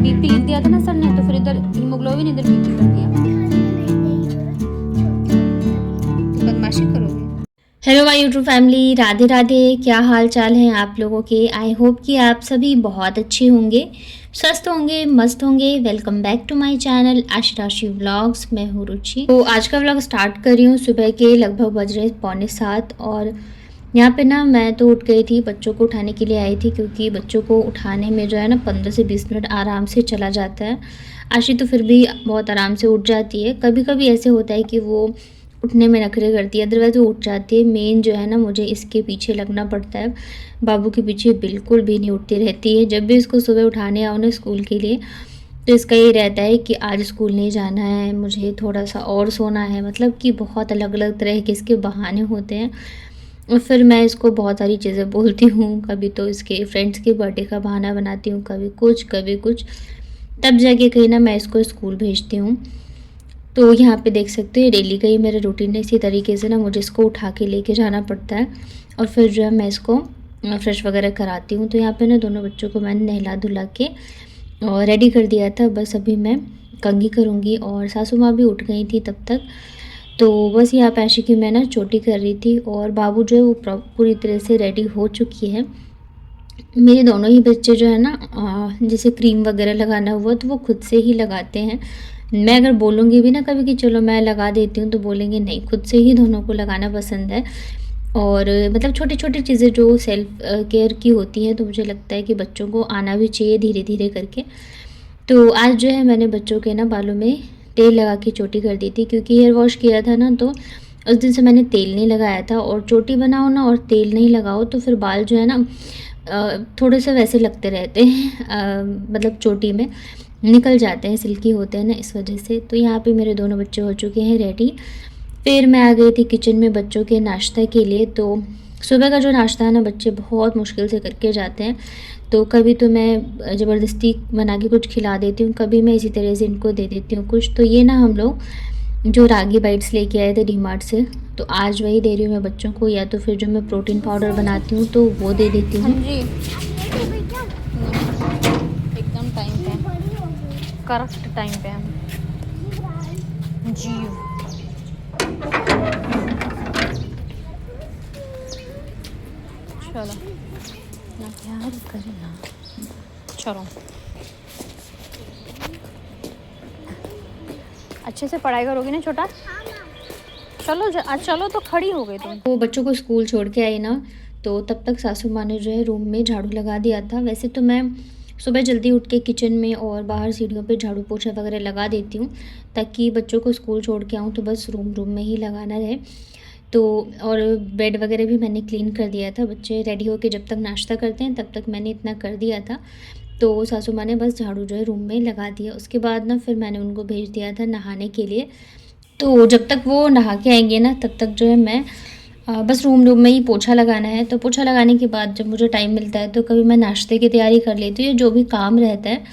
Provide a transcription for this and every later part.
BP लिख दिया था ना सर ने, तो फिर इधर हीमोग्लोबिन, इधर बीपी कर दिया। बदमाशी करोगे। Hello my YouTube family, Radhe Radhe. क्या हाल चाल है आप लोगों के। आई होप कि आप सभी बहुत अच्छे होंगे, स्वस्थ होंगे, मस्त होंगे। Welcome back to my channel Aashi vlogs. मैं हूँ रुचि। तो आज का व्लॉग स्टार्ट कर रही हूँ। सुबह के लगभग बज रहे 6:45 और यहाँ पे ना मैं तो उठ गई थी, बच्चों को उठाने के लिए आई थी, क्योंकि बच्चों को उठाने में जो है ना 15 से 20 मिनट आराम से चला जाता है। आशी तो फिर भी बहुत आराम से उठ जाती है। कभी कभी ऐसे होता है कि वो उठने में नखरे करती है, अदरवाइज़ वो उठ जाती है। मेन जो है ना, मुझे इसके पीछे लगना पड़ता है। बाबू के पीछे बिल्कुल भी नहीं उठती रहती है। जब भी इसको सुबह उठाने आओ ना स्कूल के लिए, तो इसका ये रहता है कि आज स्कूल नहीं जाना है, मुझे थोड़ा सा और सोना है। मतलब कि बहुत अलग अलग तरह के इसके बहाने होते हैं। और फिर मैं इसको बहुत सारी चीज़ें बोलती हूँ। कभी तो इसके फ्रेंड्स के बर्थडे का बहाना बनाती हूँ, कभी कुछ कभी कुछ। तब जाके कहीं ना मैं इसको स्कूल भेजती हूँ। तो यहाँ पे देख सकते हो, डेली का ही मेरा रूटीन है। इसी तरीके से ना मुझे इसको उठा के लेके जाना पड़ता है और फिर जो है मैं इसको फ्रेश वगैरह कराती हूँ। तो यहाँ पे ना दोनों बच्चों को मैंने नहला धुला के और रेडी कर दिया था। बस अभी मैं कंघी करूँगी और सासू माँ भी उठ गई थी तब तक। तो बस यहाँ पे आशी की मैं ना चोटी कर रही थी और बाबू जो है वो पूरी तरह से रेडी हो चुकी है। मेरे दोनों ही बच्चे जो है ना, जैसे क्रीम वगैरह लगाना हुआ तो वो खुद से ही लगाते हैं। मैं अगर बोलूँगी भी ना कभी कि चलो मैं लगा देती हूँ, तो बोलेंगे नहीं, खुद से ही दोनों को लगाना पसंद है। और मतलब छोटी छोटी चीज़ें जो सेल्फ केयर की होती हैं, तो मुझे लगता है कि बच्चों को आना भी चाहिए धीरे धीरे करके। तो आज जो है मैंने बच्चों के ना बालों में तेल लगा के चोटी कर दी थी, क्योंकि हेयर वॉश किया था ना, तो उस दिन से मैंने तेल नहीं लगाया था। और चोटी बनाओ ना और तेल नहीं लगाओ तो फिर बाल जो है ना थोड़े से वैसे लगते रहते हैं, मतलब चोटी में निकल जाते हैं, सिल्की होते हैं ना, इस वजह से। तो यहाँ पे मेरे दोनों बच्चे हो चुके हैं रेडी। फिर मैं आ गई थी किचन में बच्चों के नाश्ता के लिए। तो सुबह का जो नाश्ता है ना, बच्चे बहुत मुश्किल से करके जाते हैं। तो कभी तो मैं ज़बरदस्ती बना के कुछ खिला देती हूँ, कभी मैं इसी तरह से इनको दे देती हूँ कुछ। तो ये ना हम लोग जो रागी बाइट्स लेके आए थे डीमार्ट से, तो आज वही दे रही हूँ मैं बच्चों को। या तो फिर जो मैं प्रोटीन पाउडर बनाती हूँ तो वो दे देती हाँ हूँ। जी, एकदम टाइम पे, करेक्ट टाइम पे हम जी। चलो ना प्यार करना, चलो अच्छे से पढ़ाई करोगी ना छोटा। चलो चलो, तो खड़ी हो गई तुम। वो बच्चों को स्कूल छोड़ के आई ना, तो तब तक सासू माँ ने जो है रूम में झाड़ू लगा दिया था। वैसे तो मैं सुबह जल्दी उठ के किचन में और बाहर सीढ़ियों पे झाड़ू पोछा वगैरह लगा देती हूँ, ताकि बच्चों को स्कूल छोड़ के आऊँ तो बस रूम में ही लगाना रहे। तो और बेड वगैरह भी मैंने क्लीन कर दिया था। बच्चे रेडी होके जब तक नाश्ता करते हैं तब तक मैंने इतना कर दिया था। तो सासू माँ ने बस झाड़ू जो है रूम में लगा दिया। उसके बाद ना फिर मैंने उनको भेज दिया था नहाने के लिए। तो जब तक वो नहा के आएंगे ना, तब तक जो है मैं बस रूम में ही पोछा लगाना है। तो पोछा लगाने के बाद जब मुझे टाइम मिलता है तो कभी मैं नाश्ते की तैयारी कर लेती हूँ, या जो भी काम रहता है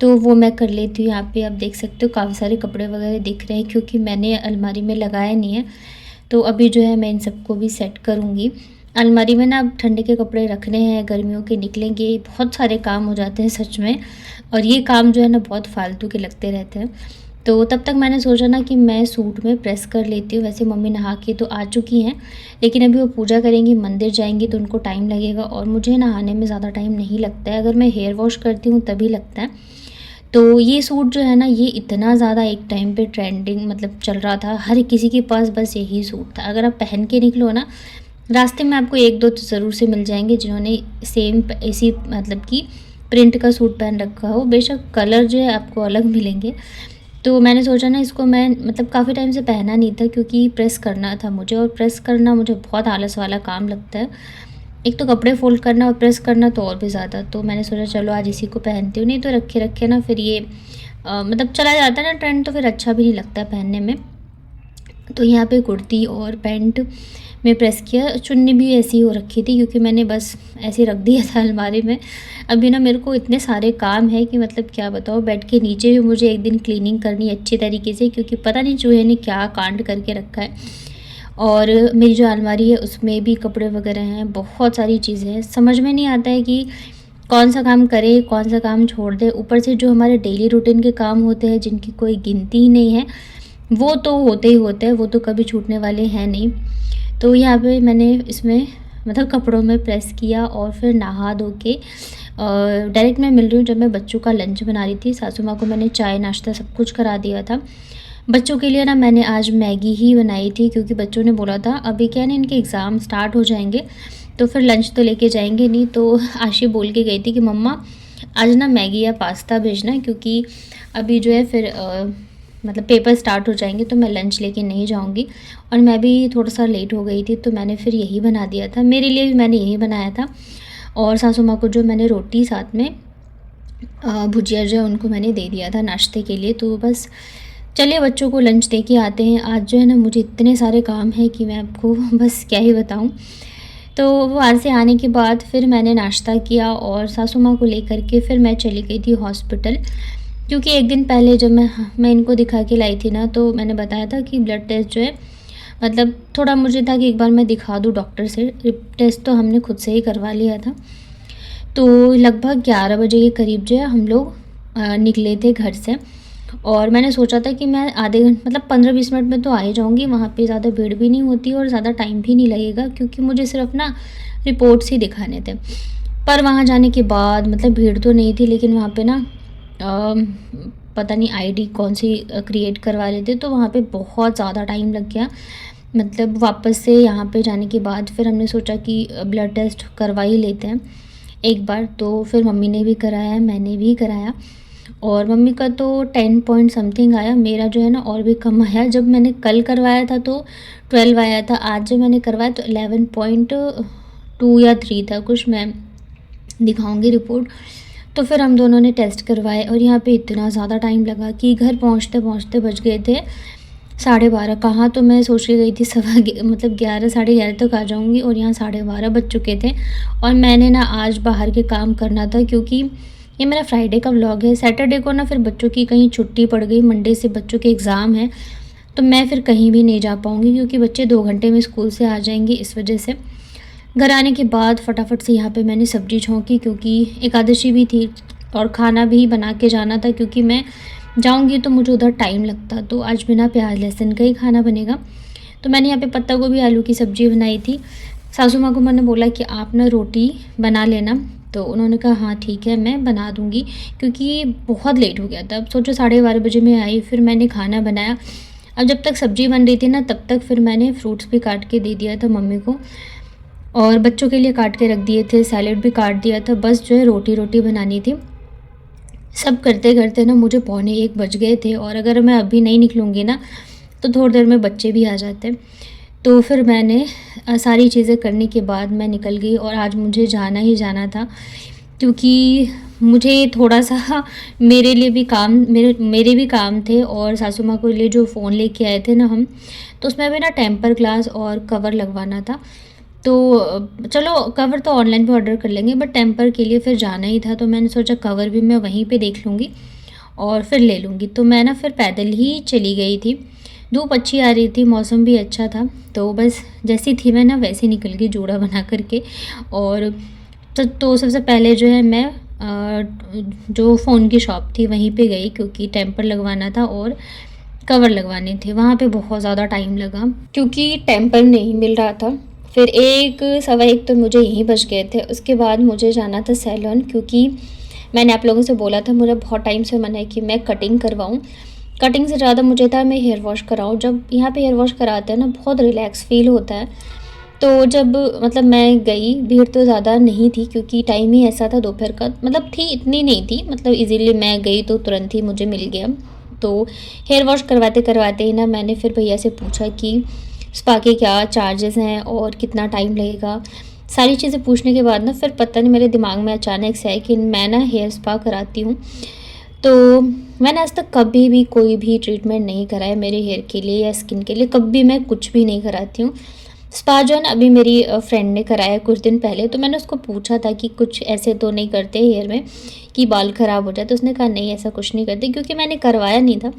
तो वो मैं कर लेती हूँ। यहाँ पे आप देख सकते हो काफ़ी सारे कपड़े वगैरह दिख रहे हैं, क्योंकि मैंने अलमारी में लगाया नहीं है। तो अभी जो है मैं इन सबको भी सेट करूँगी। अलमारी में ना अब ठंडे के कपड़े रखने हैं, गर्मियों के निकलेंगे, बहुत सारे काम हो जाते हैं सच में। और ये काम जो है ना बहुत फालतू के लगते रहते हैं। तो तब तक मैंने सोचा ना कि मैं सूट में प्रेस कर लेती हूँ। वैसे मम्मी नहा के तो आ चुकी हैं, लेकिन अभी वो पूजा करेंगी, मंदिर जाएंगी, तो उनको टाइम लगेगा। और मुझे नहाने में ज़्यादा टाइम नहीं लगता है, अगर मैं हेयर वॉश करती हूँ तभी लगता है। तो ये सूट जो है ना, ये इतना ज़्यादा एक टाइम पे ट्रेंडिंग मतलब चल रहा था, हर किसी के पास बस यही सूट था। अगर आप पहन के निकलो ना रास्ते में, आपको एक दो तो ज़रूर से मिल जाएंगे जिन्होंने सेम इसी मतलब कि प्रिंट का सूट पहन रखा हो। बेशक कलर जो है आपको अलग मिलेंगे। तो मैंने सोचा ना इसको मैं मतलब काफ़ी टाइम से पहना नहीं था, क्योंकि प्रेस करना था मुझे, और प्रेस करना मुझे बहुत आलस वाला काम लगता है। एक तो कपड़े फोल्ड करना और प्रेस करना तो और भी ज़्यादा। तो मैंने सोचा चलो आज इसी को पहनती हूँ, नहीं तो रखे रखे ना फिर ये मतलब चला जाता है ना ट्रेंड, तो फिर अच्छा भी नहीं लगता पहनने में। तो यहाँ पे कुर्ती और पैंट में प्रेस किया। चुन्नी भी ऐसी हो रखी थी, क्योंकि मैंने बस ऐसे रख दिया था अलमारी में। अभी ना मेरे को इतने सारे काम है कि मतलब क्या बताओ। बेड के नीचे भी मुझे एक दिन क्लीनिंग करनी है अच्छी तरीके से, क्योंकि पता नहीं चूहे ने क्या कांड करके रखा है। और मेरी जो अलमारी है उसमें भी कपड़े वगैरह हैं, बहुत सारी चीज़ें हैं। समझ में नहीं आता है कि कौन सा काम करें कौन सा काम छोड़ दें। ऊपर से जो हमारे डेली रूटीन के काम होते हैं जिनकी कोई गिनती ही नहीं है, वो तो होते ही होते हैं, वो तो कभी छूटने वाले हैं नहीं। तो यहाँ पे मैंने इसमें मतलब कपड़ों में प्रेस किया और फिर नहा धो के डायरेक्ट मैं मिल रही हूँ। जब मैं बच्चों का लंच बना रही थी, सासू माँ को मैंने चाय नाश्ता सब कुछ करा दिया था। बच्चों के लिए ना मैंने आज मैगी ही बनाई थी, क्योंकि बच्चों ने बोला था अभी क्या है ना इनके एग्ज़ाम स्टार्ट हो जाएंगे तो फिर लंच तो लेके जाएंगे नहीं। तो आशी बोल के गई थी कि मम्मा आज ना मैगी या पास्ता भेजना, क्योंकि अभी जो है फिर मतलब पेपर स्टार्ट हो जाएंगे तो मैं लंच लेके नहीं जाऊंगी। और मैं भी थोड़ा सा लेट हो गई थी तो मैंने फिर यही बना दिया था, मेरे लिए भी मैंने यही बनाया था। और सासू माँ को जो मैंने रोटी साथ में भुजिया जो है उनको मैंने दे दिया था नाश्ते के लिए। तो बस चलिए बच्चों को लंच दे के आते हैं। आज जो है ना मुझे इतने सारे काम हैं कि मैं आपको बस क्या ही बताऊं। तो वहाँ से आने के बाद फिर मैंने नाश्ता किया और सासू माँ को लेकर के फिर मैं चली गई थी हॉस्पिटल, क्योंकि एक दिन पहले जब मैं इनको दिखा के लाई थी ना, तो मैंने बताया था कि ब्लड टेस्ट जो है मतलब थोड़ा मुझे था कि एक बार मैं दिखा दूँ डॉक्टर से। टेस्ट तो हमने खुद से ही करवा लिया था। तो लगभग 11 बजे के करीब जो है हम लोग निकले थे घर से, और मैंने सोचा था कि मैं आधे घंटे मतलब 15-20 मिनट में तो आ ही जाऊँगी। वहाँ पे ज़्यादा भीड़ भी नहीं होती और ज़्यादा टाइम भी नहीं लगेगा, क्योंकि मुझे सिर्फ ना रिपोर्ट्स ही दिखाने थे। पर वहाँ जाने के बाद मतलब भीड़ तो नहीं थी, लेकिन वहाँ पे ना पता नहीं आईडी कौन सी क्रिएट करवा रहे थे, तो वहाँ पे बहुत ज़्यादा टाइम लग गया। मतलब वापस से यहाँ पे जाने के बाद फिर हमने सोचा कि ब्लड टेस्ट करवा ही लेते हैं एक बार। तो फिर मम्मी ने भी कराया, मैंने भी कराया, और मम्मी का तो 10 पॉइंट समथिंग आया, मेरा जो है ना और भी कम आया। जब मैंने कल करवाया था तो 12 आया था, आज जब मैंने करवाया तो 11.2 या 3 था कुछ, मैं दिखाऊंगी रिपोर्ट। तो फिर हम दोनों ने टेस्ट करवाए और यहाँ पे इतना ज़्यादा टाइम लगा कि घर पहुँचते पहुँचते बज गए थे 12:30। कहाँ तो मैं सोच के गई थी मतलब 11 साढ़े 11 तक आ जाऊँगी, और यहाँ 12:30 बज चुके थे। और मैंने ना आज बाहर के काम करना था, क्योंकि ये मेरा फ्राइडे का व्लॉग है। सैटरडे को ना फिर बच्चों की कहीं छुट्टी पड़ गई, मंडे से बच्चों के एग्ज़ाम है, तो मैं फिर कहीं भी नहीं जा पाऊँगी, क्योंकि बच्चे 2 घंटे में स्कूल से आ जाएंगे। इस वजह से घर आने के बाद फटाफट से यहाँ पे मैंने सब्ज़ी छौंकी, क्योंकि एकादशी भी थी और खाना भी बना के जाना था, क्योंकि मैं जाऊँगी तो मुझे उधर टाइम लगता। तो आज बिना प्याज लहसुन का ही खाना बनेगा। तो मैंने यहाँ पे पत्ता गोभी आलू की सब्ज़ी बनाई थी। सासू माँ को मैंने बोला कि आप ना रोटी बना लेना, तो उन्होंने कहा हाँ ठीक है मैं बना दूँगी, क्योंकि बहुत लेट हो गया था। अब सोचो 12:30 बजे मैं आई, फिर मैंने खाना बनाया। अब जब तक सब्ज़ी बन रही थी ना, तब तक फिर मैंने फ्रूट्स भी काट के दे दिया था मम्मी को, और बच्चों के लिए काट के रख दिए थे, सैलेड भी काट दिया था। बस जो है रोटी बनानी थी। सब करते करते ना मुझे 12:45 बज गए थे, और अगर मैं अभी नहीं निकलूँगी ना तो थोड़ी देर में बच्चे भी आ जाते। तो फिर मैंने सारी चीज़ें करने के बाद मैं निकल गई, और आज मुझे जाना ही जाना था, क्योंकि मुझे थोड़ा सा मेरे लिए भी काम मेरे भी काम थे, और सासू माँ को लिए जो फ़ोन लेके आए थे ना हम, तो उसमें भी ना टेम्पर ग्लास और कवर लगवाना था। तो चलो कवर तो ऑनलाइन पे ऑर्डर कर लेंगे, बट टेम्पर के लिए फिर जाना ही था, तो मैंने सोचा कवर भी मैं वहीं पे देख लूँगी और फिर ले लूँगी। तो मैं ना फिर पैदल ही चली गई थी। धूप अच्छी आ रही थी, मौसम भी अच्छा था, तो बस जैसी थी मैं ना वैसे निकल गई जूड़ा बना करके। और तो सबसे पहले जो है मैं जो फ़ोन की शॉप थी वहीं पे गई, क्योंकि टेम्पर लगवाना था और कवर लगवाने थे। वहाँ पे बहुत ज़्यादा टाइम लगा, क्योंकि टेम्पर नहीं मिल रहा था। फिर 1 सवा 1 तो मुझे यहीं बज गए थे। उसके बाद मुझे जाना था सैलून, क्योंकि मैंने आप लोगों से बोला था, मुझे बहुत टाइम से मन है कि मैं कटिंग करवाऊँ। कटिंग से ज़्यादा मुझे था मैं हेयर वॉश कराऊँ। जब यहाँ पे हेयर वॉश कराते हैं ना बहुत रिलैक्स फील होता है। तो जब मतलब मैं गई, भीड़ तो ज़्यादा नहीं थी, क्योंकि टाइम ही ऐसा था दोपहर का, मतलब थी इतनी नहीं थी, मतलब इजीली मैं गई तो तुरंत ही मुझे मिल गया। तो हेयर वॉश करवाते करवाते ही ना मैंने फिर भैया से पूछा कि स्पा के क्या चार्जेस हैं और कितना टाइम लगेगा। सारी चीज़ें पूछने के बाद ना फिर पता नहीं मेरे दिमाग में अचानक से आया कि मैं ना हेयर स्पा कराती हूँ। तो मैंने आज तक कभी भी कोई भी ट्रीटमेंट नहीं कराया मेरे हेयर के लिए या स्किन के लिए, कभी मैं कुछ भी नहीं कराती हूँ। स्पा जो है ना अभी मेरी फ्रेंड ने कराया कुछ दिन पहले, तो मैंने उसको पूछा था कि कुछ ऐसे तो नहीं करते हेयर में कि बाल ख़राब हो जाए, तो उसने कहा नहीं ऐसा कुछ नहीं करते, क्योंकि मैंने करवाया नहीं था।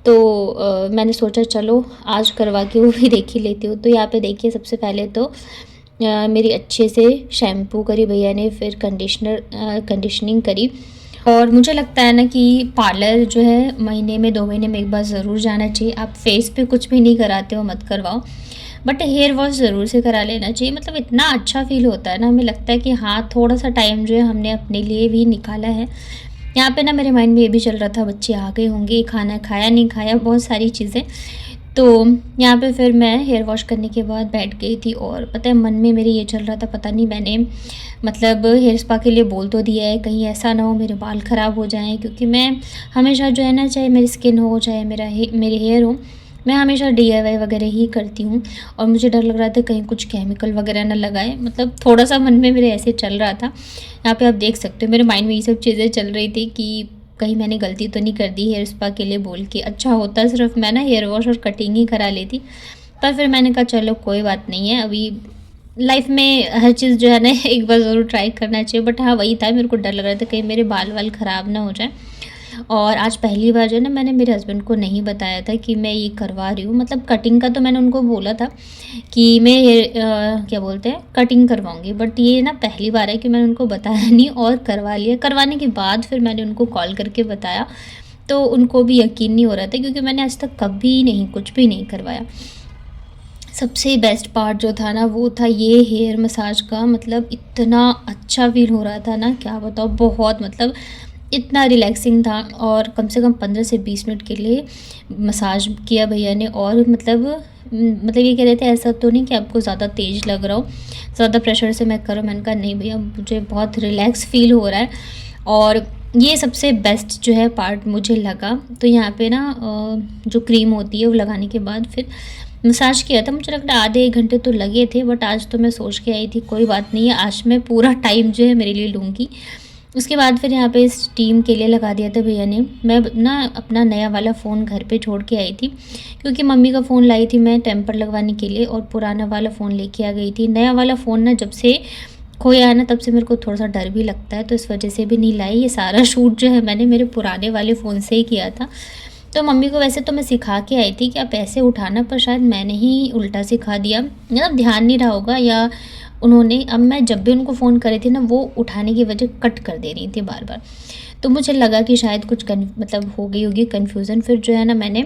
तो मैंने सोचा चलो आज करवा के वो भी देख ही लेती हूँ। तो यहाँ पे देखिए सबसे पहले तो मेरी अच्छे से शैम्पू करी भैया ने, फिर कंडीशनिंग करी। और मुझे लगता है ना कि पार्लर जो है महीने में 2 महीने में एक बार ज़रूर जाना चाहिए। आप फेस पे कुछ भी नहीं कराते हो मत करवाओ, बट हेयर वॉश ज़रूर से करा लेना चाहिए। मतलब इतना अच्छा फील होता है ना, हमें लगता है कि हाँ थोड़ा सा टाइम जो है हमने अपने लिए भी निकाला है। यहाँ पे ना मेरे माइंड में ये भी चल रहा था बच्चे आ गए होंगे, खाना खाया नहीं खाया, बहुत सारी चीज़ें। तो यहाँ पे फिर मैं हेयर वॉश करने के बाद बैठ गई थी, और पता है मन में मेरे ये चल रहा था, पता नहीं मैंने मतलब हेयर स्पा के लिए बोल तो दिया है, कहीं ऐसा ना हो मेरे बाल ख़राब हो जाएं, क्योंकि मैं हमेशा जो है ना, चाहे मेरी स्किन हो चाहे मेरे हेयर हो, मैं हमेशा DIY वगैरह ही करती हूँ। और मुझे डर लग रहा था कहीं कुछ केमिकल वगैरह ना लगाए, मतलब थोड़ा सा मन में मेरे ऐसे चल रहा था। यहाँ पे आप देख सकते हो मेरे माइंड में ये सब चीज़ें चल रही थी कि कहीं मैंने गलती तो नहीं कर दी हेयर स्पा के लिए बोल के। अच्छा होता सिर्फ मैं ना हेयर वॉश और कटिंग ही करा लेती, पर फिर मैंने कहा चलो कोई बात नहीं है, अभी लाइफ में हर चीज़ जो है ना एक बार ज़रूर ट्राई करना चाहिए। बट हाँ वही था, मेरे को डर लग रहा था कहीं मेरे बाल वाल ख़राब ना हो जाए। और आज पहली बार जो है ना, मैंने मेरे हस्बैंड को नहीं बताया था कि मैं ये करवा रही हूँ। मतलब कटिंग का तो मैंने उनको बोला था कि मैं क्या बोलते हैं कटिंग करवाऊँगी, बट ये ना पहली बार है कि मैंने उनको बताया नहीं और करवा लिया। करवाने के बाद फिर मैंने उनको कॉल करके बताया, तो उनको भी यकीन नहीं हो रहा था, क्योंकि मैंने आज तक कभी नहीं कुछ भी नहीं करवाया। सबसे बेस्ट पार्ट जो था ना वो था ये हेयर मसाज का। मतलब इतना अच्छा फील हो रहा था ना, क्या बताओ, बहुत मतलब इतना रिलैक्सिंग था। और कम से कम 15 से 20 मिनट के लिए मसाज किया भैया ने। और मतलब ये कह रहे थे ऐसा तो नहीं कि आपको ज़्यादा तेज़ लग रहा हो, ज़्यादा प्रेशर से मैं करूँ। मैंने कहा नहीं भैया, मुझे बहुत रिलैक्स फील हो रहा है। और ये सबसे बेस्ट जो है पार्ट मुझे लगा। तो यहाँ पे ना जो क्रीम होती है वो लगाने के बाद फिर मसाज किया था। मुझे लगता है आधे 1 घंटे तो लगे थे, बट आज तो मैं सोच के आई थी कोई बात नहीं है, आज मैं पूरा टाइम जो है मेरे लिए लूँगी। उसके बाद फिर यहाँ पे स्टीम के लिए लगा दिया था भैया ने। मैं ना अपना नया वाला फ़ोन घर पे छोड़ के आई थी, क्योंकि मम्मी का फ़ोन लाई थी मैं टेम्पर लगवाने के लिए, और पुराना वाला फ़ोन लेके आ गई थी। नया वाला फ़ोन ना जब से खोया है ना, तब से मेरे को थोड़ा सा डर भी लगता है, तो इस वजह से भी नहीं लाई। ये सारा शूट जो है मैंने मेरे पुराने वाले फ़ोन से ही किया था। तो मम्मी को वैसे तो मैं सिखा के आई थी कि आप ऐसे उठाना, पर शायद मैंने ही उल्टा सिखा दिया, मतलब ध्यान नहीं रहा होगा, या उन्होंने, अब मैं जब भी उनको फ़ोन करे थी ना वो उठाने की वजह कट कर दे रही थी बार बार। तो मुझे लगा कि शायद कुछ मतलब हो गई होगी कन्फ्यूज़न। फिर जो है ना मैंने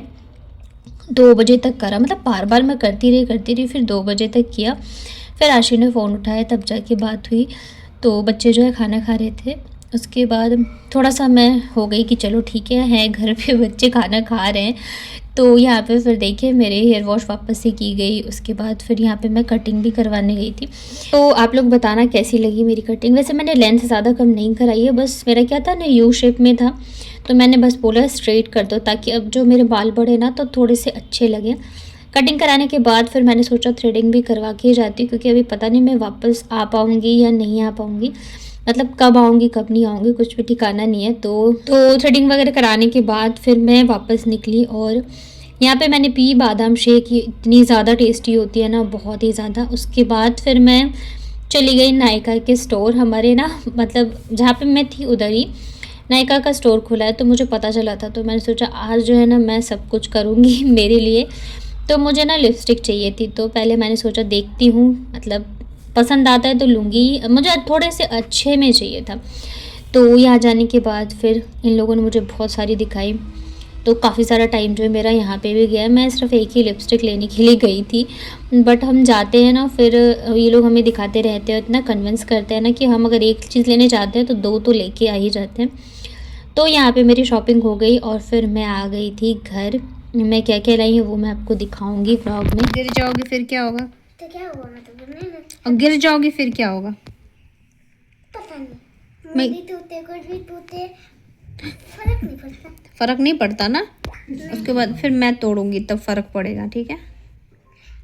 2 बजे तक करा, मतलब बार बार मैं करती रही, फिर 2 बजे तक किया। फिर आशी ने फ़ोन उठाया, तब जाके बात हुई। तो बच्चे जो है खाना खा रहे थे, उसके बाद थोड़ा सा मैं हो गई कि चलो ठीक है घर पे बच्चे खाना खा रहे हैं। तो यहाँ पे फिर देखिए मेरे हेयर वॉश वापस से की गई। उसके बाद फिर यहाँ पे मैं कटिंग भी करवाने गई थी। तो आप लोग बताना कैसी लगी मेरी कटिंग। वैसे मैंने लेंथ ज़्यादा कम नहीं कराई है, बस मेरा क्या था ना यू शेप में था, तो मैंने बस बोला स्ट्रेट कर दो, ताकि अब जो मेरे बाल बढ़े ना तो थोड़े से अच्छे लगे। कटिंग कराने के बाद फिर मैंने सोचा थ्रेडिंग भी करवा के जाती, क्योंकि अभी पता नहीं मैं वापस आ पाऊँगी या नहीं आ पाऊँगी, मतलब कब आऊँगी कब नहीं आऊँगी कुछ भी ठिकाना नहीं है। तो थ्रेडिंग वगैरह कराने के बाद फिर मैं वापस निकली, और यहाँ पे मैंने पी बादाम शेक। ये इतनी ज़्यादा टेस्टी होती है ना, बहुत ही ज़्यादा। उसके बाद फिर मैं चली गई नायका के स्टोर, हमारे ना मतलब जहाँ पे मैं थी उधर ही नायका का स्टोर खुला है, तो मुझे पता चला था। तो मैंने सोचा आज जो है ना मैं सब कुछ करूँगी मेरे लिए। तो मुझे ना लिपस्टिक चाहिए थी, तो पहले मैंने सोचा देखती हूँ, मतलब पसंद आता है तो लूँगी, मुझे थोड़े से अच्छे में चाहिए था। तो यहाँ जाने के बाद फिर इन लोगों ने मुझे बहुत सारी दिखाई, तो काफ़ी सारा टाइम जो है मेरा यहाँ पे भी गया। मैं सिर्फ एक ही लिपस्टिक लेने के लिए गई थी, बट हम जाते हैं ना फिर ये लोग हमें दिखाते रहते हैं, इतना कन्विंस करते हैं ना कि हम अगर एक चीज़ लेने जाते हैं तो 2 तो लेके आ ही जाते हैं। तो यहाँ पे मेरी शॉपिंग हो गई, और फिर मैं आ गई थी घर। मैं क्या क्या लाई हूँ वो मैं आपको दिखाऊंगी व्लॉग में। गिर जाओगी फिर क्या होगा? तो क्या हुआ, मतलब और गिर जाओगी फिर क्या होगा? पता नहीं, मेरी टूटे कुछ भी टूटे, फर्क नहीं पड़ता। फ़र्क नहीं पड़ता ना, उसके बाद फिर मैं तोड़ूंगी तब फ़र्क पड़ेगा, ठीक है?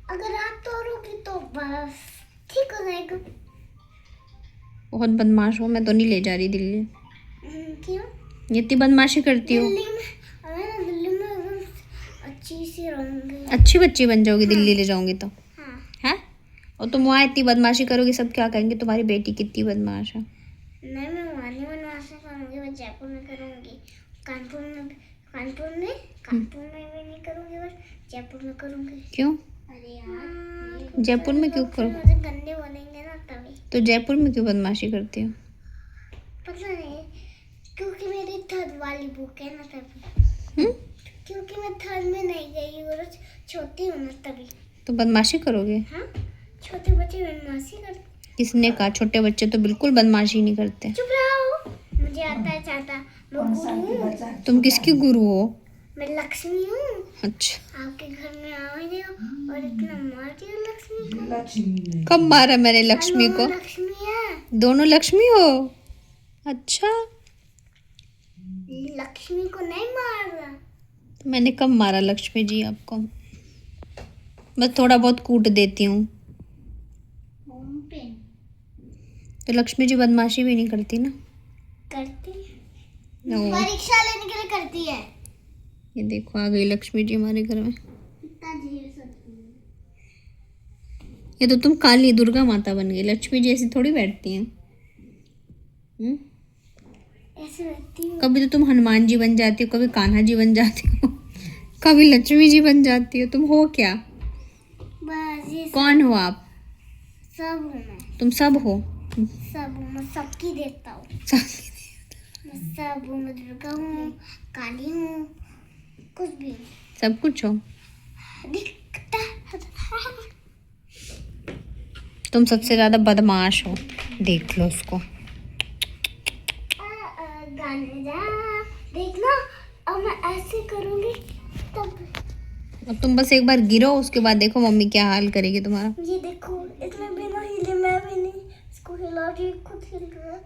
अगर आप तोड़ोगी तो बस ठीक हो जाएगा। बहुत बदमाश हो, मैं तो नहीं ले जा रही दिल्ली। क्यों? इतनी बदमाशी करती हो। दिल्ली में एकदम अच्छी सी रहूंगी। अच्छी बच्ची बन जाओगी दिल्ली ले जाऊंगी तो, हाँ। है? और तुम वहाँ इतनी बदमाशी करोगी, सब क्या कहेंगे तुम्हारी बेटी कितनी बदमाश है। नहीं, मैं वहाँ नहीं बनवासी करूँगी, मैं जयपुर में करूँगी। कानपुर में भी नहीं करूँगी, बस जयपुर में करूँगी। क्यों? अरे यार जयपुर में क्यों करो? मुझे गंदे बोलेंगे ना तभी। तो जयपुर में क्यों बदमाशी करती हो? पता नहीं, क्योंकि मेरी थर्ड वाली बुक है ना तभी। क्योंकि मैं थर्ड में नहीं गई और छोटी हूँ ना तभी। तो बदमाशी करोगे? हाँ, छोटे बच्चे बदमाशी करते। किसने कहा? छोटे बच्चे तो बिल्कुल बदमाशी नहीं करते। चुप रहो, मुझे आता है चाहता। मैं गुरु हूँ, तुम किसकी गुरु हो? मैं लक्ष्मी हूँ। अच्छा, आपके घर में आओगे और इतना मारती हो लक्ष्मी को। कब मारा मैंने लक्ष्मी को? लक्ष्मी है, दोनों लक्ष्मी हो? अच्छा, लक्ष्मी को नहीं मार रहा। तो मैंने कब मारा लक्ष्मी जी आपको? बस थोड़ा बहुत कूट देती हूँ। होम पे तो लक्ष्मी जी बदमाशी भी नहीं करती ना? करती, ओ, परीक्षा लेने के लिए करती है। ये देखो आ गई लक्ष्मी जी हमारे घर में। इतना धीरे सोचती है। ये तो तुम काली दुर्गा माता बन गई। लक्ष्मी जी ऐसी थोड़ी बैठती हैं। ऐसे बैठती हूँ। कभी तो तुम हनुमान जी बन जाती हो, कभी कान्हा जी बन जाती हो, कभी लक्ष्मी जी बन जाती हो। तुम हो क्या? बस ये कौन हो आप? सब हूँ मैं, तुम सब हो? सब हूँ मैं, सबकी देखता हूँ। मैं सब हूँ, मैं दुर्गा हूँ, काली हूँ, कुछ भी सब कुछ हो। दिखता है। तुम सबसे ज्यादा बदमाश हो, देख लो उसको। गाने जा, देखना अब मैं ऐसे करूँगी तब। अब तुम बस एक बार गिरो, उसके बाद देखो मम्मी क्या हाल करेगी तुम्हारा। ये देखो, इतना बिना हिले मैं भी नहीं, इसको हिला रही, खुद हिल रहा है।